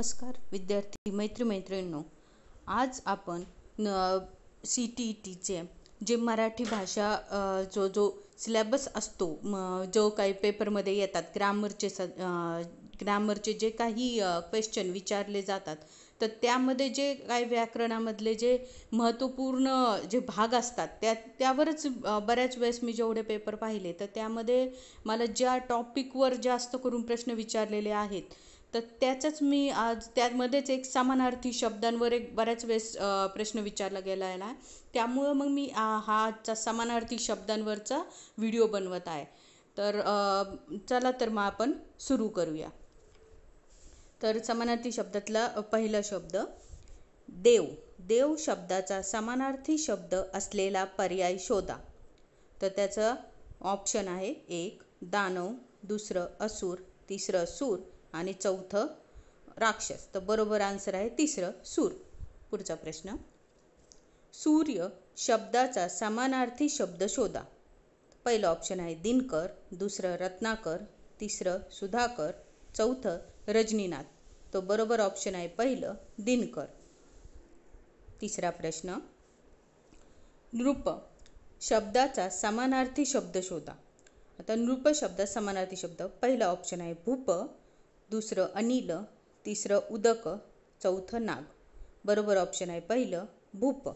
नमस्कार विद्यार्थी मैत्रिणींनो, आज आपण CTETचे जे मराठी भाषा जो सिलेबस असतो, जो काही पेपरमध्ये येतात ग्रामरचे जे काही क्वेश्चन विचारले जातात, तर त्यामध्ये जे काही व्याकरणामधले जे महत्त्वपूर्ण जे भाग असतात त्यावरच बऱ्याच वेळेस मी जेवढे पेपर पाहिले तर त्यामध्ये मला ज्या टॉपिकवर जास्त करून प्रश्न विचारलेले आहेत तर त्याचंच मी आज त्यामध्येच एक समानार्थी शब्दांवर एक बऱ्याच वेळेस प्रश्न विचारला गेलेला आहे. त्यामुळं मग मी हा आजचा समानार्थी शब्दांवरचा व्हिडिओ बनवत आहे. तर चला तर मग आपण सुरू करूया. तर समानार्थी शब्दातला पहिला शब्द देव. देव शब्दाचा समानार्थी शब्द असलेला पर्याय शोधा. तर त्याचं ऑप्शन आहे 1 दानव, दुसरं असुर, तिसरं सूर आणि चौथं राक्षस. तर बरोबर आन्सर आहे तिसरं सूर. पुढचा प्रश्न, सूर्य शब्दाचा समानार्थी शब्द शोधा. पहिलं ऑप्शन आहे दिनकर, दुसरं रत्नाकर, तिसरं सुधाकर, चौथं रजनीनाथ. तो बरोबर ऑप्शन आहे पहिलं दिनकर. तिसरा प्रश्न, नृप शब्दाचा समानार्थी शब्द शोधा. आता नृप शब्द समानार्थी शब्द, पहिला ऑप्शन आहे भूप, दुसरं अनिल, तिसरं उदक, चौथं नाग. बरोबर ऑप्शन आहे पहिलं भूप.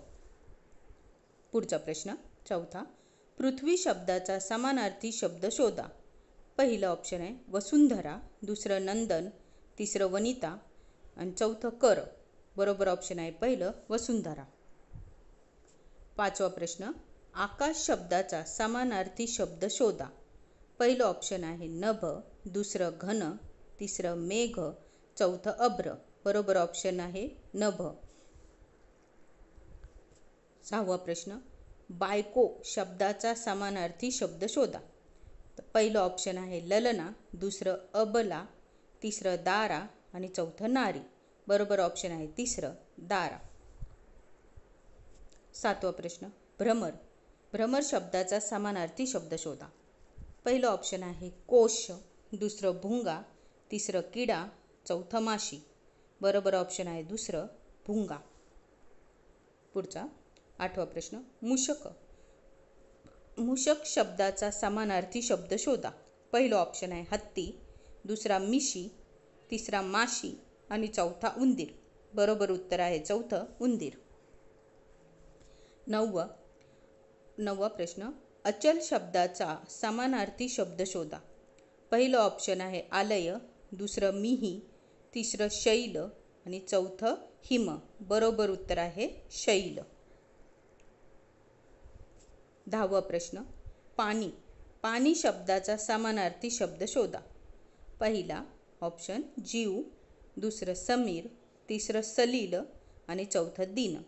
पुढचा प्रश्न चौथा, पृथ्वी शब्दाचा समानार्थी शब्द शोधा. पहिलं ऑप्शन आहे वसुंधरा, दुसरं नंदन, तिसरं वनिता आणि चौथं कर. बरोबर ऑप्शन आहे पहिलं वसुंधरा. पाचवा प्रश्न, आकाश शब्दाचा समानार्थी शब्द शोधा. पहिलं ऑप्शन आहे नभ, दुसरं घन, तिसरं मेघ, चौथं अभ्र. बरोबर ऑप्शन आहे नभ. सहावा प्रश्न, बायको शब्दाचा समानार्थी शब्द शोधा. पहिलं ऑप्शन आहे ललना, दुसरं अबला, तिसरं दारा आणि चौथं नारी. बरोबर ऑप्शन आहे तिसरं दारा. सातवा प्रश्न, भ्रमर. भ्रमर शब्दाचा समानार्थी शब्द शोधा. पहिलं ऑप्शन आहे कोश, दुसरं भुंगा, तिसरं किडा, चौथं माशी. बरोबर ऑप्शन आहे दुसरं भुंगा. पुढचा आठवा प्रश्न, मूषक. मूषक शब्दाचा समानार्थी शब्द शोधा. पहिलं ऑप्शन आहे हत्ती, दुसरा मिशी, तिसरा माशी आणि चौथा उंदीर. बरोबर उत्तर आहे चौथं उंदीर. नववा प्रश्न, अचल शब्दाचा समानार्थी शब्द शोधा. पहिलं ऑप्शन आहे आलय, दुसरं मिही, तिसरं शैल आणि चौथं हिम. बरोबर उत्तर आहे शैल. 10वा प्रश्न, पाणी. पाणी शब्दाचा समानार्थी शब्द शोधा. पहिला ऑप्शन जीव, दुसरं समीर, तिसरं सलील आणि चौथं दीन.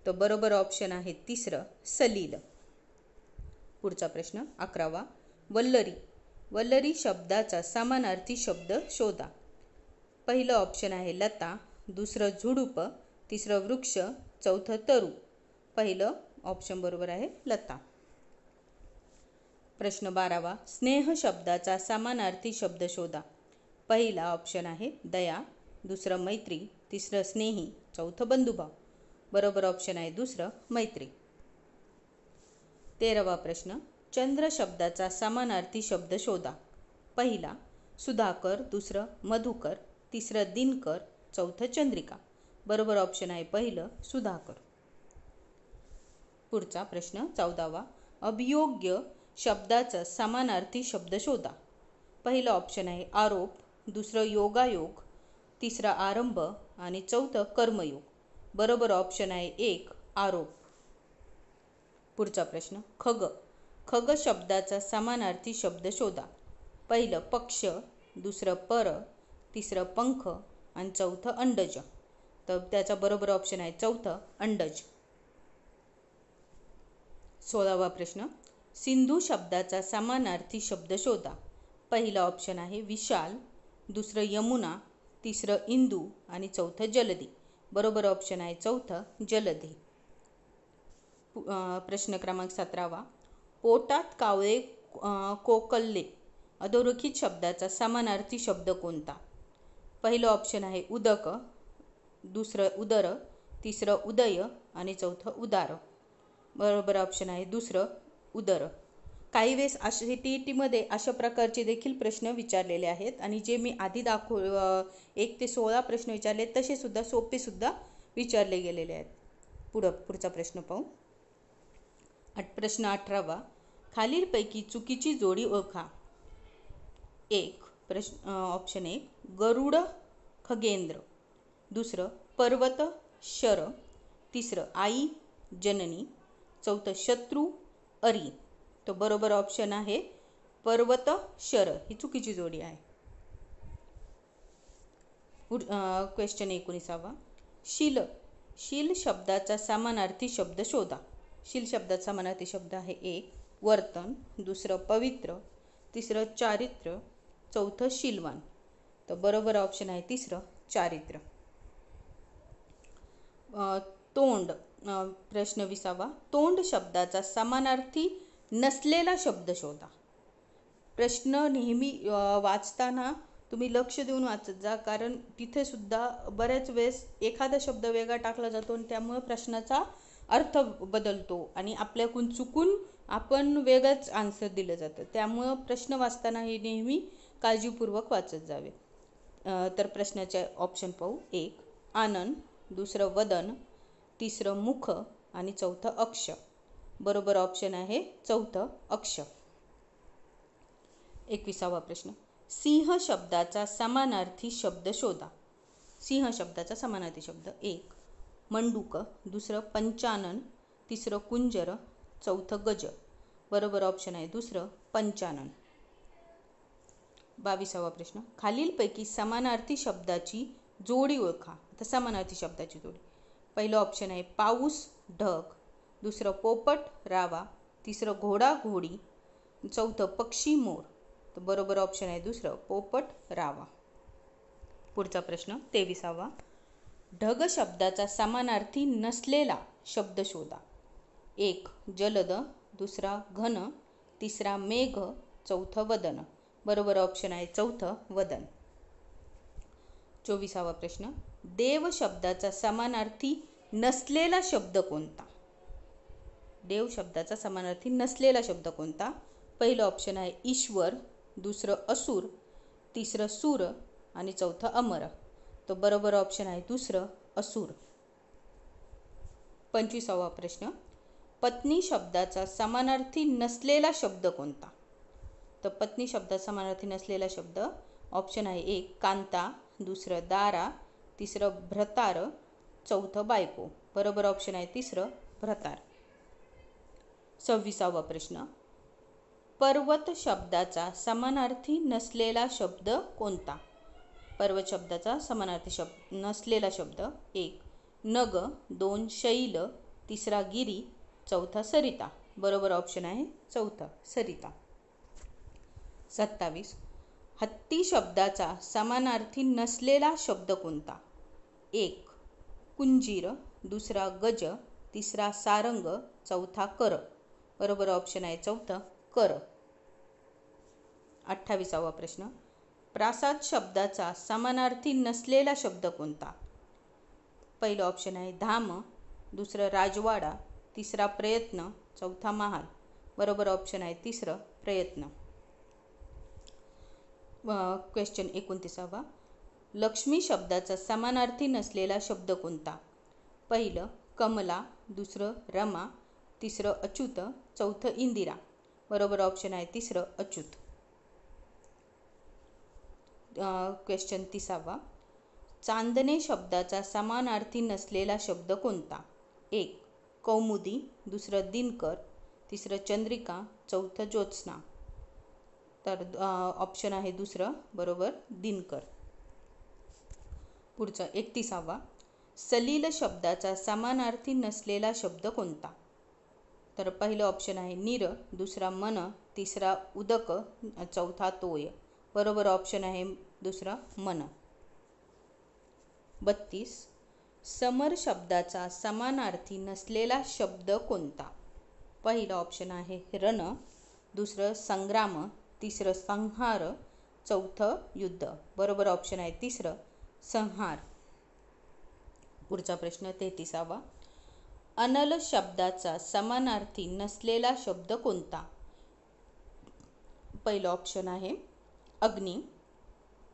तर बरोबर ऑप्शन आहे तिसरं सलील. पुढचा प्रश्न 11वा, वल्लरी. वल्लरी शब्दाचा समानार्थी शब्द शोधा. पहिलं ऑप्शन आहे लता, दुसरं झुडूप, तिसरं वृक्ष, चौथं तरू. पहिलं ऑप्शन बरोबर आहे लता. प्रश्न 12वा, स्नेह शब्दाचा समानार्थी शब्द शोधा. पहिला ऑप्शन आहे दया, दुसरं मैत्री, तिसरं स्नेही, चौथं बंधुभाव. बरोबर ऑप्शन आहे दुसरं मैत्री. 13वा प्रश्न, चंद्र शब्दाचा समानार्थी शब्द शोधा. पहिला सुधाकर, दुसरं मधुकर, तिसरं दिनकर, चौथं चंद्रिका. बरोबर ऑप्शन आहे पहिलं सुधाकर. पुढचा प्रश्न 14वा, अभियोग्य शब्दाचा समानार्थी शब्द शोधा. पहिलं ऑप्शन आहे आरोप, दुसरं योगायोग, तिसरा आरंभ आणि चौथं कर्मयोग. बरोबर ऑप्शन आहे 1 आरोप. पुढचा प्रश्न, खग. खग शब्दाचा समानार्थी शब्द शोधा. पहिलं पक्ष, दुसरं पर, तिसरं पंख आणि चौथं अंडज. तर त्याचा बरोबर ऑप्शन आहे चौथं अंडज. 16वा प्रश्न, सिंधू शब्दाचा समानार्थी शब्द शोधा. पहिलं ऑप्शन आहे विशाल, दुसरं यमुना, तिसरं इंदू आणि चौथं जलधी. बरोबर ऑप्शन आहे चौथं जलधी. प्रश्न क्रमांक 17वा, पोटात कावळे कोकलले अधोरेखित शब्दाचा समानार्थी शब्द कोणता. पहिलं ऑप्शन आहे उदक, दुसरं उदर, तिसरं उदय आणि चौथं उदार. बरोबर ऑप्शन आहे दुसरं उदर. काही वेळेस असे टी अशा प्रकारचे देखील प्रश्न विचारलेले आहेत आणि जे मी आधी 1 ते 16 प्रश्न विचारले तसे सुद्धा सोपे सुद्धा विचारले गेलेले आहेत. पुढचा प्रश्न पाहू. प्रश्न 18वा. खालीलपैकी चुकीची जोडी ओळखा. ऑप्शन 1 गरुड खगेंद्र, दुसरं पर्वत शर, तिसरं आई जननी, चौथं शत्रू अरी. तो बरोबर ऑप्शन आहे पर्वत शर ही चुकीची जोडी आहे. क्वेश्चन 19वा. शील शब्दाचा समानार्थी शब्द शोधा. शील शब्दाचा समानार्थी शब्द आहे 1 वर्तन, दुसरं पवित्र, तिसरं चारित्र्य, चौथं शीलवान. तर बरोबर ऑप्शन आहे तिसरं चारित्र्य. तोंड. प्रश्न 20वा. तोंड शब्दाचा समानार्थी नसलेला शब्द शोधा. प्रश्न नेहमी वाचताना तुम्ही लक्ष देऊन वाचत जा, कारण तिथे सुद्धा बऱ्याच वेळेस एखादा शब्द वेगळा टाकला जातो आणि त्यामुळे प्रश्नाचा अर्थ बदलतो आणि आपल्याकडून चुकून आपण वेगळंच आन्सर दिलं जातं. त्यामुळं प्रश्न वाचताना हे नेहमी काळजीपूर्वक वाचत जावे. तर प्रश्नाचे ऑप्शन पाहू. 1 आनन, दुसरं वदन, तिसरं मुख आणि चौथं अक्ष. बरोबर ऑप्शन आहे चौथं अक्ष. 21वा प्रश्न. सिंह शब्दाचा समानार्थी शब्द शोधा. सिंह शब्दाचा समानार्थी शब्द 1 मंडूक, दुसरं पंचानन, तिसरं कुंजर, चौथं गज. बरोबर ऑप्शन आहे दुसरं पंचानन. 22वा प्रश्न. खालीलपैकी समानार्थी शब्दाची जोडी ओळखा. आता समानार्थी शब्दाची जोडी. पहिलं ऑप्शन आहे पाऊस ढग, दुसरं पोपट रावा, तिसरं घोडा घोडी, चौथं पक्षी मोर. तर बरोबर ऑप्शन आहे दुसरं पोपट रावा. पुढचा प्रश्न 23वा. ढग शब्दाचा समानार्थी नसलेला शब्द शोधा. 1 जलद, दुसरा घन, तिसरा मेघ, चौथं वदन. बरोबर ऑप्शन आहे चौथं वदन. 24वा प्रश्न. देव शब्दाचा समानार्थी नसलेला शब्द कोणता. देव शब्दाचा समानार्थी नसलेला शब्द कोणता. पहिलं ऑप्शन आहे ईश्वर, दुसरं असुर, तिसरं सूर आणि चौथं अमर. तो बरोबर ऑप्शन आहे दुसरं असुर. 25वा प्रश्न. पत्नी शब्दाचा समानार्थी नसलेला शब्द कोणता. तर पत्नी शब्दाचा समानार्थी नसलेला शब्द ऑप्शन आहे 1 कांता, दुसरं दारा, तिसरं भ्रतार, चौथं बायको. बरोबर ऑप्शन आहे तिसरं भ्रतार. 26वा प्रश्न. पर्वत शब्दाचा समानार्थी नसलेला शब्द कोणता. पर्वत शब्दाचा समानार्थी शब्द नसलेला शब्द 1 नग, 2 शैल, तिसरा गिरी, चौथा सरिता. बरोबर ऑप्शन आहे चौथा सरिता. 27. हत्ती शब्दाचा समानार्थी नसलेला शब्द कोणता. 1 कुंजीर, दुसरा गज, तिसरा सारंग, चौथा कर. बरोबर ऑप्शन आहे चौथं कर. 28वा प्रश्न. प्रासाद शब्दाचा समानार्थी नसलेला शब्द कोणता. पहिलं ऑप्शन आहे धाम, दुसरं राजवाडा, तिसरा प्रयत्न, चौथा महाल. बरोबर ऑप्शन आहे तिसरं प्रयत्न. क्वेश्चन 29वा. लक्ष्मी शब्दाचा समानार्थी नसलेला शब्द कोणता. पहिलं कमला, दुसरं रमा, तिसरं अच्युत, चौथं इंदिरा. बरोबर ऑप्शन आहे तिसरं अच्युत. क्वेश्चन 30वा. चांदणे शब्दाचा समानार्थी नसलेला शब्द कोणता. 1 कौमुदी, दुसरं दिनकर, तिसरं चंद्रिका, चौथं ज्योत्स्ना. तर ऑप्शन आहे दुसरं बरोबर दिनकर. पुढचं 31वा. सलील शब्दाचा समानार्थी नसलेला शब्द कोणता. तर पहिलं ऑप्शन आहे नीर, दुसरा मन, तिसरा उदक, चौथा तोय. बरोबर ऑप्शन आहे दुसरा मन. 32. समर शब्दाचा समानार्थी नसलेला शब्द कोणता. पहिलं ऑप्शन आहे रण, दुसरं संग्राम, तिसरं संहार, चौथं युद्ध. बरोबर ऑप्शन आहे तिसरं संहार. पुढचा प्रश्न 33वा. अनल शब्दाचा समानार्थी नसलेला शब्द कोणता? पहिलं ऑप्शन आहे अग्नी,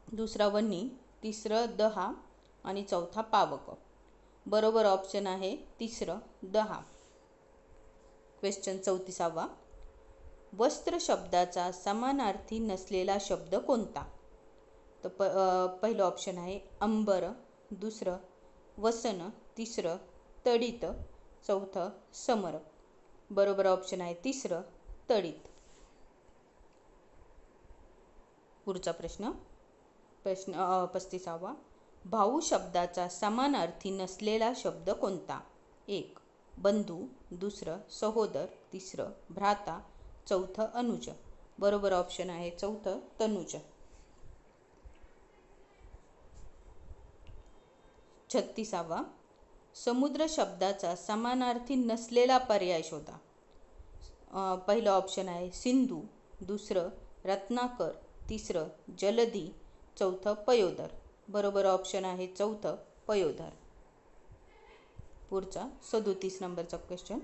दुसरा वन्नी, तिसरं दहा आणि चौथा पावक. बरोबर ऑप्शन आहे तिसरं दहा. क्वेश्चन 34वा. वस्त्र शब्दाचा समानार्थी नसलेला शब्द कोणता? तर पहिलं ऑप्शन आहे अंबर, दुसरं वसन, तिसरं तडित, चौथं समर. बरोबर ऑप्शन आहे तिसरं तडित. पुढचा प्रश्न 35वा. भाऊ शब्दाचा समानार्थी नसलेला शब्द कोणता? एक बंधू, दुसरं सहोदर, तिसरं भ्राता, चौथं अनुज. बरोबर ऑप्शन आहे चौथं तनुज. 36वा. समुद्र शब्दाचा समानार्थी नसलेला पर्याय शोधा. पहिलं ऑप्शन आहे सिंधू, दुसरं रत्नाकर, तिसरं जलधी, चौथं पयोधर. बरोबर ऑप्शन आहे चौथं पयोधर. पुढचा 37 नंबरचा क्वेश्चन.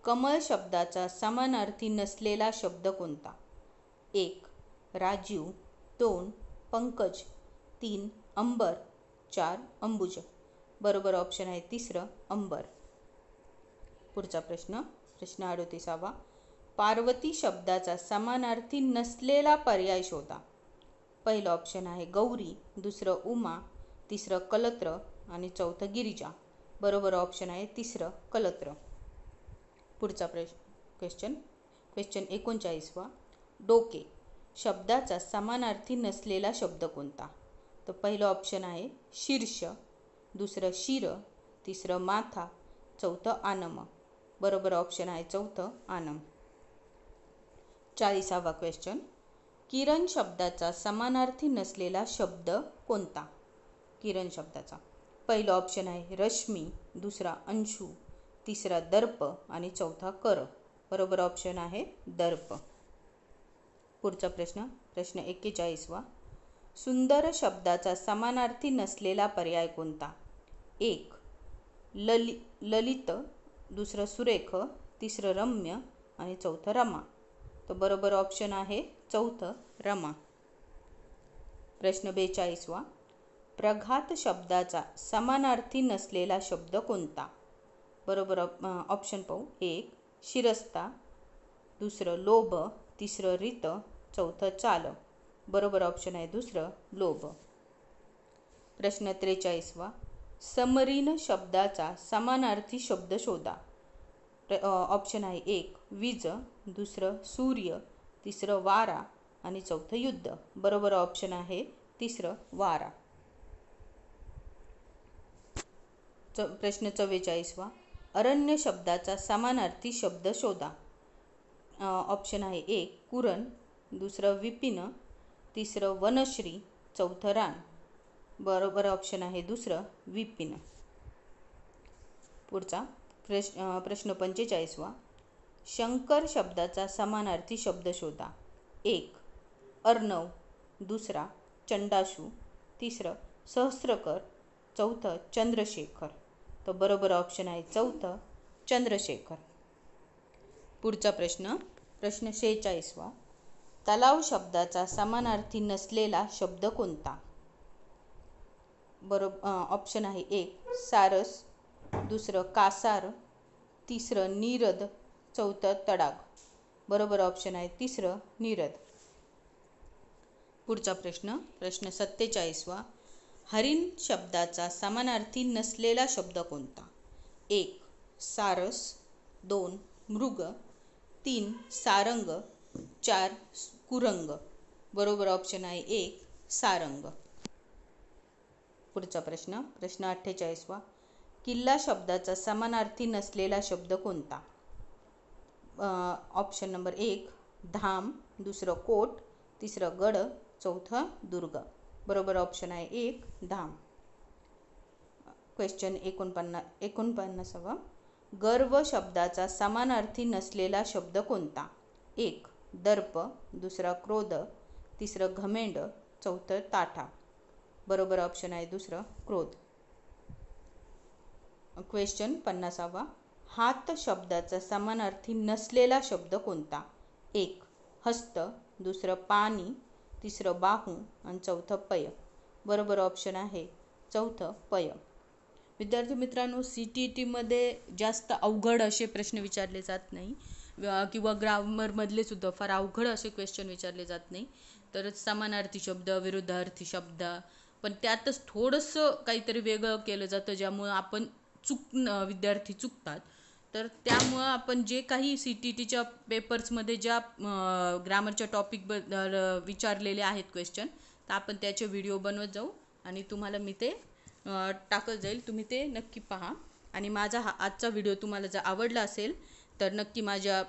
कमळ शब्दाचा समानार्थी नसलेला शब्द कोणता? एक राजीव, दोन पंकज, तीन अंबर, चार अंबुज. बरोबर ऑप्शन आहे तिसरं अंबर. पुढचा प्रश्न 38वा. पार्वती शब्दाचा समानार्थी नसलेला पर्याय शोधा. पहिलं ऑप्शन आहे गौरी, दुसरं उमा, तिसरं कलत्र आणि चौथं गिरिजा. बरोबर ऑप्शन आहे तिसरं कलत्र. पुढचा क्वेश्चन 39वा. डोके शब्दाचा समानार्थी नसलेला शब्द कोणता? तर पहिलं ऑप्शन आहे शीर्ष, दुसरं शिर, तिसरं माथा, चौथं आनम. बरोबर ऑप्शन आहे चौथं आनम. 40वा क्वेश्चन. किरण शब्दाचा समानार्थी नसलेला शब्द कोणता? किरण शब्दाचा पहिलं ऑप्शन आहे रश्मी, दुसरा अंशू, तिसरा दर्प आणि चौथा कर. बरोबर ऑप्शन आहे दर्प. पुढचा प्रश्न 41वा. सुंदर शब्दाचा समानार्थी नसलेला पर्याय कोणता? एक ललित, दुसरं सुरेख, तिसरं रम्य आणि चौथं रमा. तर बरोबर ऑप्शन आहे चौथं रमा. प्रश्न 42वा. प्रघात शब्दाचा समानार्थी नसलेला शब्द कोणता? बरोबर ऑप्शन पाहू. एक शिरस्ता, दुसरं लोभ, तिसरं रित, चौथं चाल. बरोबर ऑप्शन आहे दुसरं लोभ. प्रश्न 43वा. समरीन शब्दाचा समानार्थी शब्द शोधा. ऑप्शन आहे एक वीज, दुसरं सूर्य, तिसरं वारा आणि चौथं युद्ध. बरोबर ऑप्शन आहे तिसरं वारा. प्रश्न 44वा. अरण्य शब्दाचा समानार्थी शब्द शोधा. ऑप्शन आहे एक कुरण, दुसरं विपिन, तिसरं वनश्री, चौथं रान. बरोबर ऑप्शन आहे दुसरं विपिन. पुढचा प्रश्न 45वा. शंकर शब्दाचा समानार्थी शब्द शोधा. एक अर्णव, दुसरा चंडाशू, तिसरं सहस्त्रकर, चौथं चंद्रशेखर. तर बरोबर ऑप्शन आहे चौथं चंद्रशेखर. पुढचा प्रश्न 46वा. तलाव शब्दाचा समानार्थी नसलेला शब्द कोणता? ऑप्शन आहे एक सारस, दुसरं कासार, तिसरं नीरद, चौथं तडाग. बरोबर ऑप्शन आहे तिसरं नीरद. पुढचा प्रश्न 47वा. हरिण शब्दाचा समानार्थी नसलेला शब्द कोणता? एक सारस, दोन मृग, तीन सारंग, चार कुरंग. बरोबर ऑप्शन आहे एक सारंग. पुढचा प्रश्न 48वा. किल्ला शब्दाचा समानार्थी नसलेला शब्द कोणता? ऑप्शन नंबर एक धाम, दुसरं कोट, तिसरं गड, चौथं दुर्ग. बरोबर ऑप्शन आहे एक धाम. क्वेश्चन 49वा. गर्व शब्दाचा समानार्थी नसलेला शब्द कोणता? एक दर्प, दुसरा क्रोध, तिसरं घमेंड, चौथं ताठा. बरोबर ऑप्शन आहे दुसरं क्रोध. क्वेश्चन 50वा. हात शब्दाचा समानार्थी नसलेला शब्द कोणता? एक हस्त, दुसरं पाणी, तिसरं बाहू आणि चौथं पय. बरोबर ऑप्शन आहे चौथं पय. विद्यार्थी मित्रांनो, CTETमध्ये जास्त अवघड असे प्रश्न विचारले जात नाही किंवा ग्रामरमधले सुद्धा फार अवघड असे क्वेश्चन विचारले जात नाही. तर समानार्थी शब्द, विरुद्धार्थी शब्द, पण त्यातच थोडंसं काहीतरी वेगळं केलं जातं ज्यामुळं आपण विद्यार्थी चुकतात. तर त्यामुळं आपण जे काही CTETच्या पेपर्समध्ये ज्या ग्रामरच्या टॉपिकबद्दल विचारलेले आहेत क्वेश्चन, तर आपण त्याचे व्हिडिओ बनवत जाऊ आणि तुम्हाला मी ते टाकत जाईल. तुम्ही ते नक्की पहा. आणि माझा आजचा व्हिडिओ तुम्हाला जर आवडला असेल तर नक्की माझ्या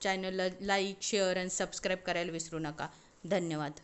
चॅनलला लाईक, शेअर आणि सबस्क्राईब करायला विसरू नका. धन्यवाद.